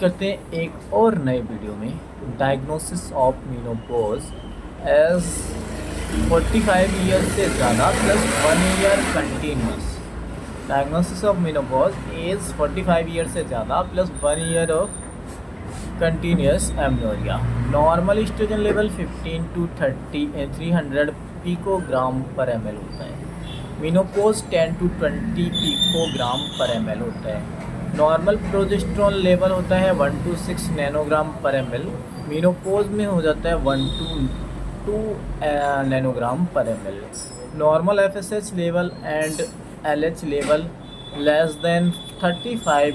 करते हैं एक और नए वीडियो में diagnosis of menopause age 45 year से ज़्यादा plus 1 year continuous. Diagnosis of menopause age 45 year से ज़्यादा plus 1 year of continuous amenorrhoea. Normal oestrogen level 15 to 300 picogram per ML होता है। Menopause 10 to 20 picogram per ML होता है। Normal progesterone level होता है 1 to 6 nanogram per ML. Menopause में हो जाता है 1 to 2 nanogram per ML. Normal FSH level and LH level less than 35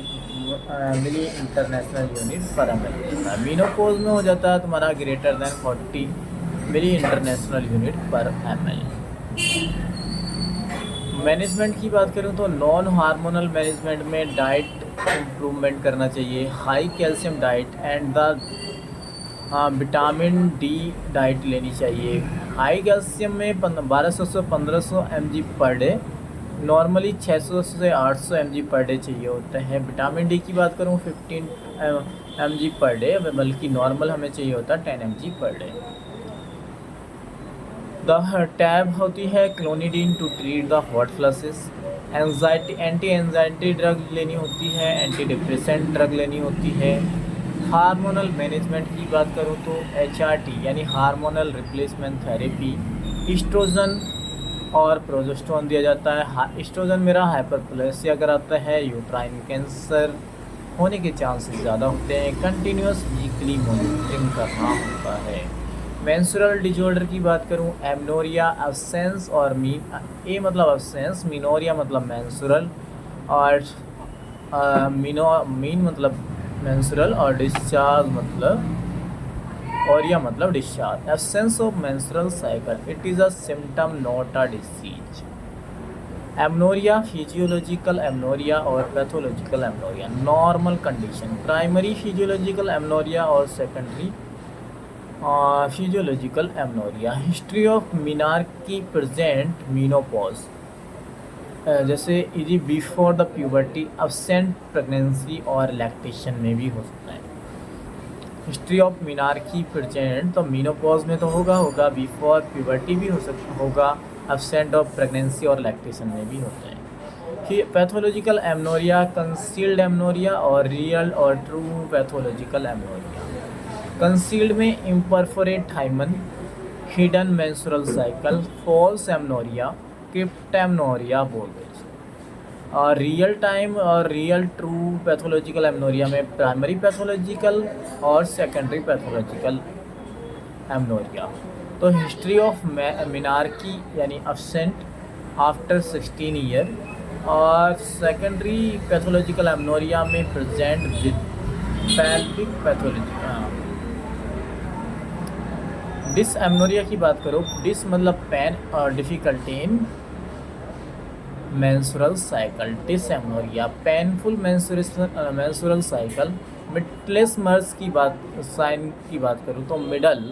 milli international unit per ML होता है। मीनोपॉज में हो जाता है तुम्हारा greater than 40 milli international unit per ML. Management की बात करूं तो नॉन हार्मोनल मैनेजमेंट में डाइट इम्प्रूवमेंट करना चाहिए, high calcium diet and the vitamin D diet लेनी चाहिए। हाई कैल्शियम में 1200 से 1500 mg पर डे, नॉर्मली 600 से 800 mg पर डे चाहिए होता है। विटामिन डी की बात करूं 15 mg पर डे, बल्कि नॉर्मल हमें चाहिए होता है 10 mg per day. The tab होती है clonidine to treat the hot flushes. Anxiety anti anxiety drug लेनी होती है, एंटी डिप्रेसेंट ड्रग लेनी होती है। हार्मोनल मैनेजमेंट की बात करूँ तो HRT यानी हार्मोनल रिप्लेसमेंट थेरेपी, ईस्ट्रोजन और प्रोजेस्टेरोन दिया जाता है। ईस्ट्रोजन मेरा हाइपरप्लेसिया कराता है, यूट्राइन कैंसर होने के चांसेस ज़्यादा होते हैं। कंटिन्यूस वीकली मॉनिटरिंग करना होता है। मेंस्ट्रुअल डिजॉर्डर की बात करूं, एमनोरिया, अब्सेंस और ए मतलब अब्सेंस, मिनोरिया मतलब मेंस्ट्रुअल और मीन मतलब मेंस्ट्रुअल और डिस्चार्ज मतलब ओरिया मतलब discharge. Absence of menstrual cycle, it is a symptom not a disease. Amenorrhoea, physiological amenorrhoea और pathological amenorrhoea. Normal condition, primary physiological amenorrhoea और secondary physiological amenorrhoea. History of menarche present menopause, जैसे easy before the puberty, absent pregnancy और lactation में भी हो सकता है। History of menarche present तो मीनोपॉज में तो होगा, बिफोर प्यूबर्टी भी होगा, अब्सेंट ऑफ प्रेगनेंसी और लैक्टेशन में भी होता है। फिर पैथोलॉजिकल एमनोरिया, कंसील्ड एमनोरिया और रियल और ट्रू पैथोलॉजिकल एमनोरिया। कंसील्ड में imperforate hymen, hidden menstrual cycle, false amenorrhoea, cryptomenorrhoea बोलते हैं। और रियल टाइम और रियल ट्रू पैथोलॉजिकल एमनोरिया में प्राइमरी पैथोलॉजिकल और सेकेंडरी पैथोलॉजिकल एमनोरिया। तो हिस्ट्री ऑफ मिनार्की यानी अब्सेंट आफ्टर 16 ईयर, और सेकेंडरी पैथोलॉजिकल एमनोरिया में present with pelvic pathology. Dysmenorrhoea की बात करो, डिस मतलब पेन और difficulty in menstrual cycle. Dysmenorrhoea, painful menstrual cycle. Mittelschmerz की बात, साइन की बात करूँ तो मिडल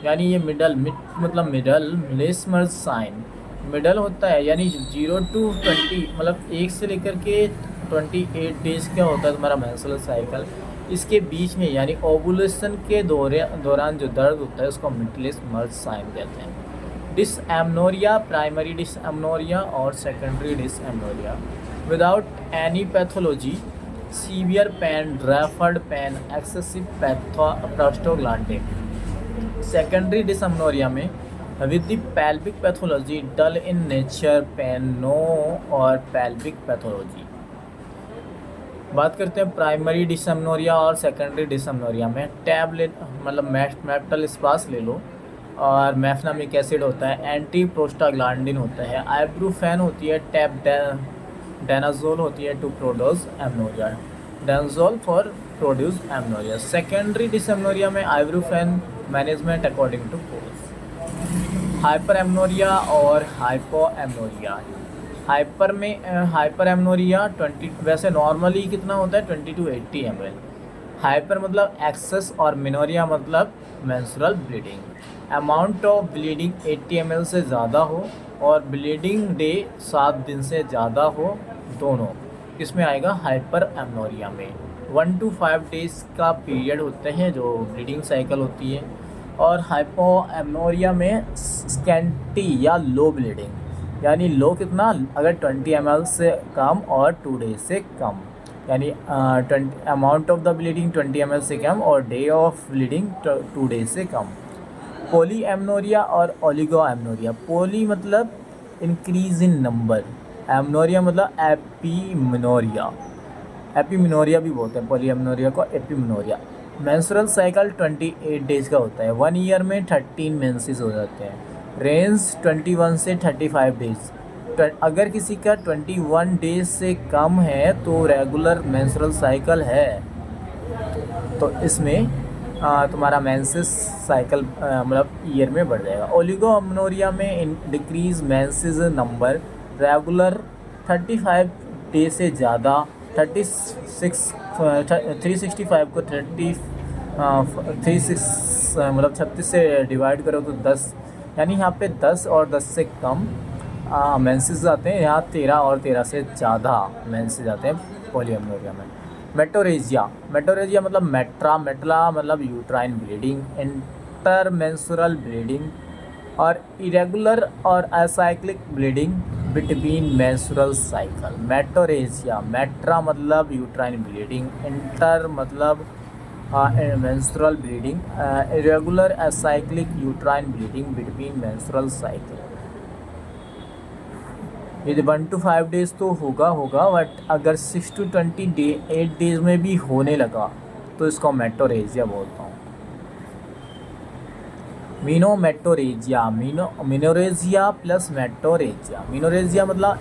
यानी ये मिड मतलब मिडल, लेस मर्स साइन मिडल होता है, यानी 0 to 20 मतलब 1 से लेकर के 28 डेज़ का होता है तुम्हारा मेंस्ट्रुअल साइकिल। इसके बीच में यानी ओवुलेशन के दौरान जो दर्द होता है उसको मिडलेस मर्स साइन कहते हैं। डिसएमनोरिया, प्राइमरी डिसएमनोरिया और secondary dysmenorrhoea without any pathology, severe pain, ड्राफर्ड pain, excessive prostaglandin. Secondary dysmenorrhoea में with the pelvic pathology, dull in nature, pain no और पेल्विक पैथोलॉजी। बात करते हैं प्राइमरी डिसएमनोरिया और सेकेंडरी डिसएमनोरिया में। टैबलेट मतलब मेफ्टल स्पास ले लो, और मैफनामिक एसिड होता है, एंटी प्रोस्टाग्लैंडिन होता है, आइब्रूफेन होती है, डेनाजोल होती है to produce amenorrhoea, danazol for produce amenorrhoea. Secondary dysmenorrhoea में ibuprofen management according to course. Hypermenorrhoea और हाइपो एमनोरिया। हाइपर एमनोरिया 20, वैसे नॉर्मली कितना होता है 20 to 80 ml। हाइपर मतलब एक्सेस और मिनोरिया मतलब menstrual bleeding. Amount of bleeding 80 ml से ज़्यादा हो और ब्लीडिंग डे 7 दिन से ज़्यादा हो, दोनों इसमें आएगा हाइपर एमनोरिया में। 1 to 5 डेज़ का पीरियड होते हैं जो ब्लीडिंग साइकिल होती है। और हाइपोएमनोरिया में स्कैंटी या लो ब्लीडिंग, यानी लो कितना, अगर 20 ml से कम और 2 डेज से कम, यानी 20 amount of the bleeding 20 ml से कम और डे ऑफ ब्लीडिंग 2 डेज से कम। पोली एमनोरिया और ओलिगो एमनोरिया। पोली मतलब इंक्रीज इन नंबर, एमनोरिया मतलब एपीमिनोरिया, एपीमिनोरिया भी बोलते हैं पोली एमनोरिया को, एपीमिनोरिया। मेंस्ट्रुअल साइकिल 28 डेज़ का होता है। 1 ईयर में 13 मेंसेस हो जाते हैं। रेंज 21 से 35 डेज़। अगर किसी का 21 डेज से कम है तो रेगुलर मेंस्ट्रुअल साइकिल है, तो इसमें तुम्हारा मेंसेस साइकिल मतलब ईयर में बढ़ जाएगा। ओलिगोअमनोरिया में decrease menses number, regular 35 day से ज़्यादा, 365 को 36 मतलब 36 से डिवाइड करो तो 10, यानी यहाँ पे 10 और 10 से कम मेंसेस आते हैं। यहाँ 13 और 13 से ज़्यादा मेंसेस आते हैं पोलियमनोरिया में। मेटोरेजिया, मेटोरेजिया मतलब मेट्रा मतलब यूट्राइन ब्लीडिंग, इंटरमेंस्ट्रुअल ब्लीडिंग और इरेगुलर और acyclic bleeding between menstrual cycle. Metrorrhagia, metra मतलब यूट्राइन ब्लीडिंग, इंटर मतलब menstrual bleeding, irregular acyclic uterine bleeding between menstrual cycle. यदि 1 to 5 डेज़ तो होगा, बट अगर 6 to 28 डेज़ में भी होने लगा तो इसको मेटोरेजिया बोलता हूँ। मिनोरेजिया प्लस मेटोरेजिया। मिनोरेजिया मतलब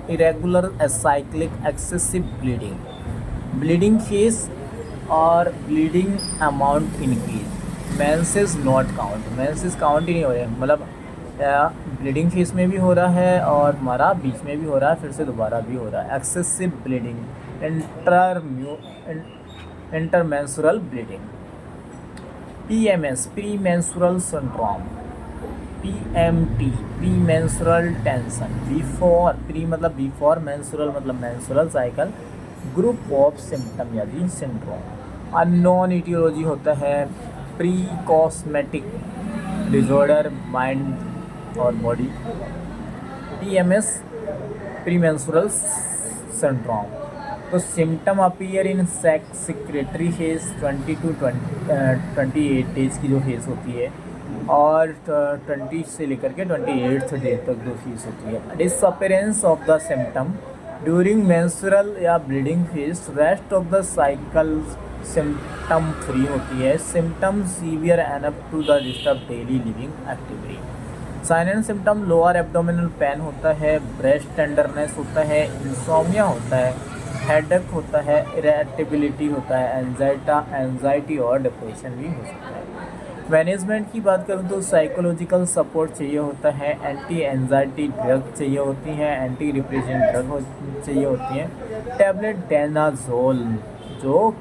irregular acyclic excessive bleeding, bleeding phase और bleeding amount increase, menses not count, menses count ही नहीं हो रहे, मतलब ब्लीडिंग फेस में भी हो रहा है और हमारा बीच में भी हो रहा है, फिर से दोबारा भी हो रहा है। Excessive bleeding, intermenstrual bleeding. PMS pre menstrual syndrome, PMT pre menstrual tension, before pre मतलब बिफोर मेंस्ट्रुअल मतलब menstrual cycle, group of symptom यानी सिंड्रोम। अननोन ईटियोलॉजी होता है, प्री कॉस्मेटिक डिसऑर्डर माइंड और body. PMS pre menstrual syndrome. तो symptom appear in secretory phase 20 to 28 days की जो फेज होती है, और 20 से लेकर के 28th डे तक जो फेज होती है। Disappearance of the symptom during menstrual या bleeding phase, rest of the cycle symptom free होती है। Symptom severe enough to the disturb daily living activity. Sign and symptom lower abdominal pain होता है, breast tenderness होता है, insomnia होता है, headache होता है, इरिटेबिलिटी होता है, एंजाइटी और डिप्रेशन भी हो सकता है। मैनेजमेंट की बात करूँ तो साइकोलॉजिकल सपोर्ट चाहिए होता है, एंटी एंजाइटी ड्रग चाहिए होती हैं, एंटी डिप्रेशन ड्रग चाहिए होती हैं, टैबलेट डेनाजोल जो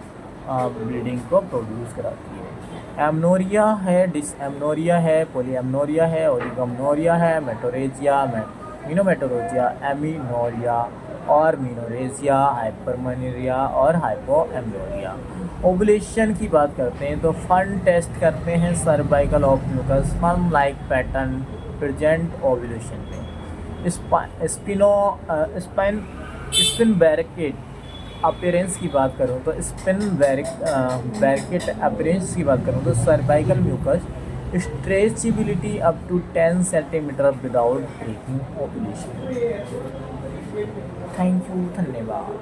ब्लीडिंग को प्रोड्यूस कराती है। एमनोरिया है, डिसएमनोरिया है, पोलीएमनोरिया है, ओलिगोमेनोरिया है, मेटोरेजिया, मिनोमेटोरेजिया, एमिनोरिया और मिनोरेजिया, हाइपरमेनोरिया और हाइपोएमनोरिया। ओवुलेशन की बात करते हैं तो फन टेस्ट करते हैं cervical of mucus, fern like pattern present ovulation में। स्पिन बैरिकेड अपीयरेंस की बात करूँ तो बैरिकेड अपीयरेंस की बात करूँ तो cervical mucus stretchability up to 10 centimetre without breaking ovulation. Thank you, धन्यवाद।